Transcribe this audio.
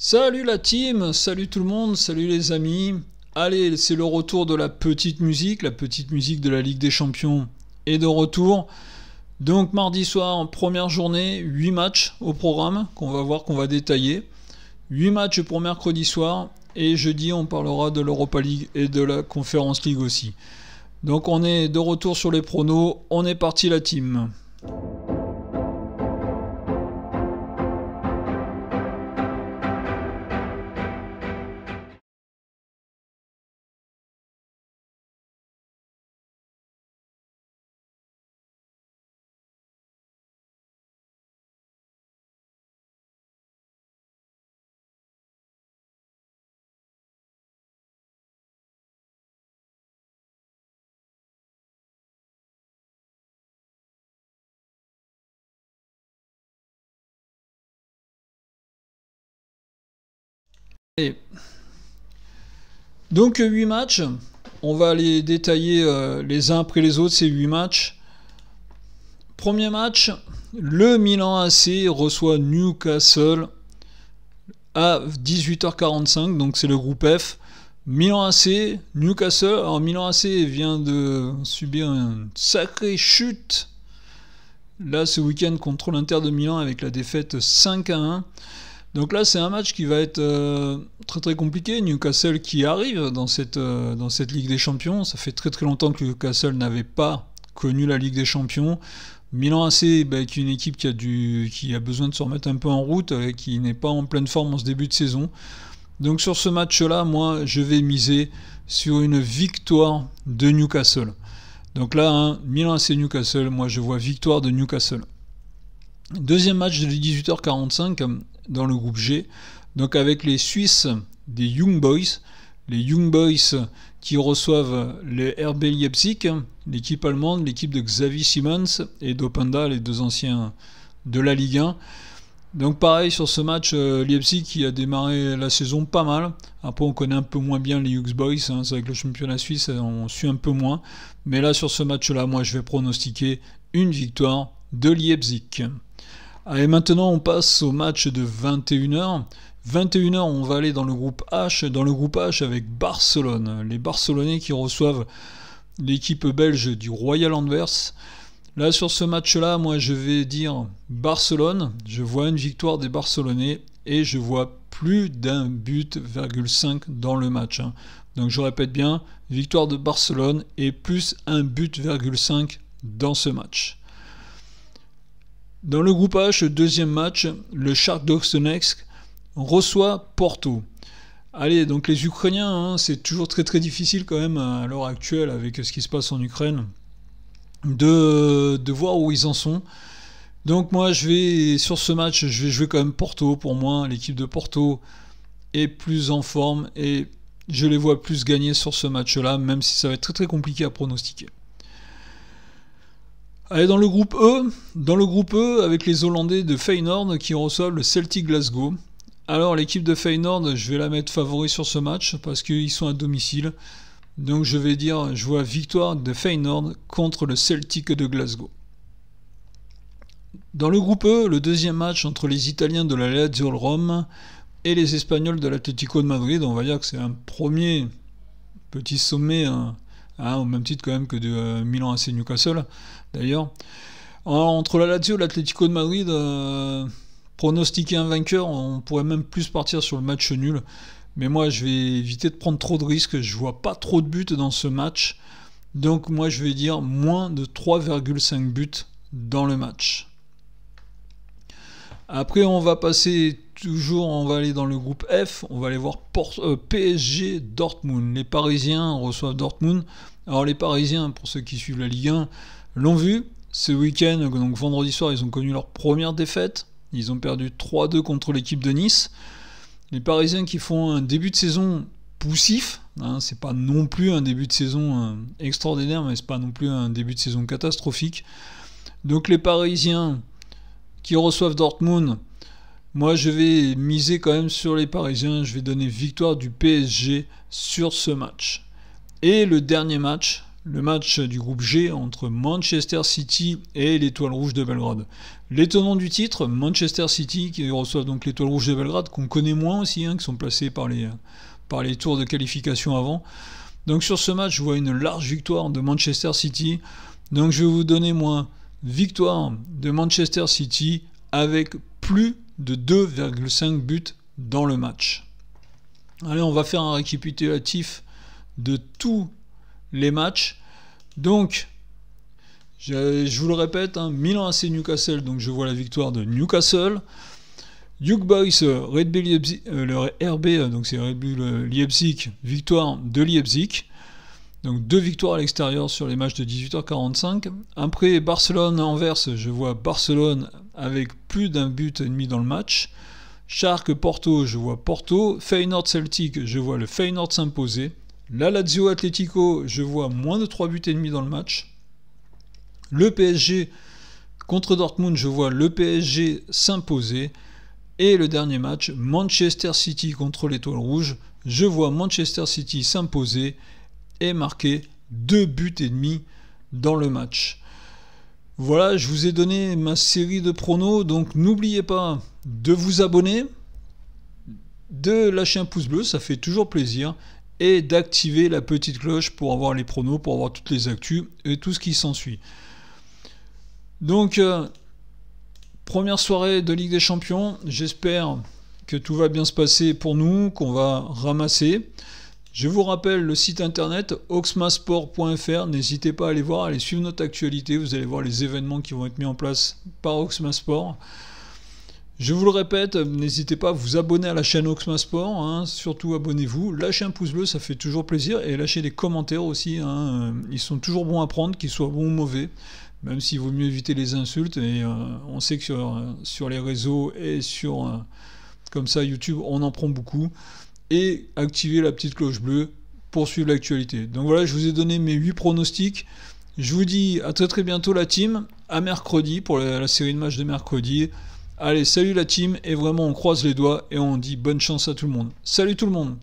Salut la team, salut tout le monde, salut les amis. Allez, c'est le retour de la petite musique de la Ligue des Champions est de retour. Donc mardi soir, en première journée, 8 matchs au programme qu'on va voir, qu'on va détailler. 8 matchs pour mercredi soir et jeudi on parlera de l'Europa League et de la Conference League aussi. Donc on est de retour sur les pronos, on est parti la team. Et donc 8 matchs, on va les détailler les uns après les autres ces 8 matchs. Premier match, le Milan AC reçoit Newcastle à 18h45, donc c'est le groupe F. Milan AC, Newcastle. Alors Milan AC vient de subir une sacrée chute là ce week-end contre l'Inter de Milan avec la défaite 5-1. Donc là c'est un match qui va être très très compliqué. Newcastle qui arrive dans cette Ligue des Champions. Ça fait très très longtemps que Newcastle n'avait pas connu la Ligue des Champions. Milan AC, qui est une équipe qui a besoin de se remettre un peu en route, qui n'est pas en pleine forme en ce début de saison. Donc sur ce match-là, moi, je vais miser sur une victoire de Newcastle. Donc là, Milan AC Newcastle, moi je vois victoire de Newcastle. Deuxième match de 18h45 dans le groupe G, donc avec les Suisses des Young Boys. Les Young Boys qui reçoivent les RB Leipzig, l'équipe allemande, l'équipe de Xavi Simons et d'Openda, les deux anciens de la Ligue 1. Donc pareil sur ce match, Leipzig qui a démarré la saison pas mal. Après on connaît un peu moins bien les Young Boys, c'est avec le championnat suisse, on suit un peu moins. Mais là sur ce match-là, moi je vais pronostiquer une victoire de Leipzig. Allez, maintenant on passe au match de 21h. 21h, on va aller dans le groupe H. Dans le groupe H avec Barcelone. Les Barcelonais qui reçoivent l'équipe belge du Royal Anvers. Là, sur ce match-là, moi, je vais dire Barcelone. Je vois une victoire des Barcelonais et je vois plus d'un but, 5 dans le match. Donc, je répète bien, victoire de Barcelone et plus un but, 5 dans ce match. Dans le groupe H, deuxième match, le Shakhtar Donetsk reçoit Porto. Allez, donc les Ukrainiens, c'est toujours très très difficile quand même à l'heure actuelle avec ce qui se passe en Ukraine de voir où ils en sont. Donc moi sur ce match, je vais jouer quand même Porto. Pour moi, l'équipe de Porto est plus en forme et je les vois plus gagner sur ce match-là, même si ça va être très très compliqué à pronostiquer. Allez, dans le groupe E, avec les Hollandais de Feyenoord qui reçoivent le Celtic Glasgow. Alors l'équipe de Feyenoord, je vais la mettre favori sur ce match parce qu'ils sont à domicile. Donc je vais dire, je vois victoire de Feyenoord contre le Celtic de Glasgow. Dans le groupe E, le deuxième match entre les Italiens de la Lazio Rome et les Espagnols de l'Atlético de Madrid. On va dire que c'est un premier petit sommet, au même titre quand même que de Milan AC Newcastle d'ailleurs. Entre la Lazio et l'Atlético de Madrid, pronostiquer un vainqueur, on pourrait même plus partir sur le match nul. Mais moi, je vais éviter de prendre trop de risques. Je vois pas trop de buts dans ce match. Donc moi, je vais dire moins de 3,5 buts dans le match. Après, on va aller dans le groupe F. On va aller voir PSG Dortmund. Les Parisiens reçoivent Dortmund. Alors les Parisiens, pour ceux qui suivent la Ligue 1, l'ont vu. Ce week-end, donc vendredi soir, ils ont connu leur première défaite. Ils ont perdu 3-2 contre l'équipe de Nice. Les Parisiens qui font un début de saison poussif, c'est pas non plus un début de saison extraordinaire, mais c'est pas non plus un début de saison catastrophique. Donc les Parisiens qui reçoivent Dortmund, moi je vais miser quand même sur les Parisiens, je vais donner victoire du PSG sur ce match. Et le dernier match, le match du groupe G entre Manchester City et l'Étoile Rouge de Belgrade. Les tenants du titre, Manchester City, qui reçoivent donc l'Étoile Rouge de Belgrade, qu'on connaît moins aussi, qui sont placés par les tours de qualification avant. Donc sur ce match, je vois une large victoire de Manchester City. Donc je vais vous donner victoire de Manchester City avec plus de 2,5 buts dans le match. Allez, on va faire un récapitulatif de tous les matchs. Donc, je vous le répète, Milan AC Newcastle, donc je vois la victoire de Newcastle. Young Boys, Red Bull Leipzig, le RB, donc c'est Red Bull Leipzig, victoire de Leipzig. Donc 2 victoires à l'extérieur sur les matchs de 18h45. Après Barcelone-Anvers, je vois Barcelone avec plus d'1,5 but dans le match. Schalke-Porto, je vois Porto. Feyenoord-Celtic, je vois le Feyenoord s'imposer. La Lazio-Atlético, je vois moins de 3,5 buts dans le match. Le PSG contre Dortmund, je vois le PSG s'imposer. Et le dernier match, Manchester City contre l'Étoile Rouge, je vois Manchester City s'imposer et marquer 2,5 buts dans le match. Voilà, je vous ai donné ma série de pronos, donc n'oubliez pas de vous abonner, de lâcher un pouce bleu, ça fait toujours plaisir, et d'activer la petite cloche pour avoir les pronos, pour avoir toutes les actus et tout ce qui s'ensuit. Donc, première soirée de Ligue des Champions, j'espère que tout va bien se passer pour nous, qu'on va ramasser. Je vous rappelle le site internet oxmasport.fr, n'hésitez pas à aller voir, allez suivre notre actualité, vous allez voir les événements qui vont être mis en place par Oxmasport. Je vous le répète, n'hésitez pas à vous abonner à la chaîne Oxmasport, surtout abonnez-vous, lâchez un pouce bleu, ça fait toujours plaisir, et lâchez des commentaires aussi, ils sont toujours bons à prendre, qu'ils soient bons ou mauvais, même s'il vaut mieux éviter les insultes, et on sait que sur les réseaux et sur comme ça YouTube, on en prend beaucoup, et activez la petite cloche bleue pour suivre l'actualité. Donc voilà, je vous ai donné mes 8 pronostics, je vous dis à très très bientôt la team, à mercredi pour la série de matchs de mercredi. Allez, salut la team, et vraiment on croise les doigts et on dit bonne chance à tout le monde. Salut tout le monde!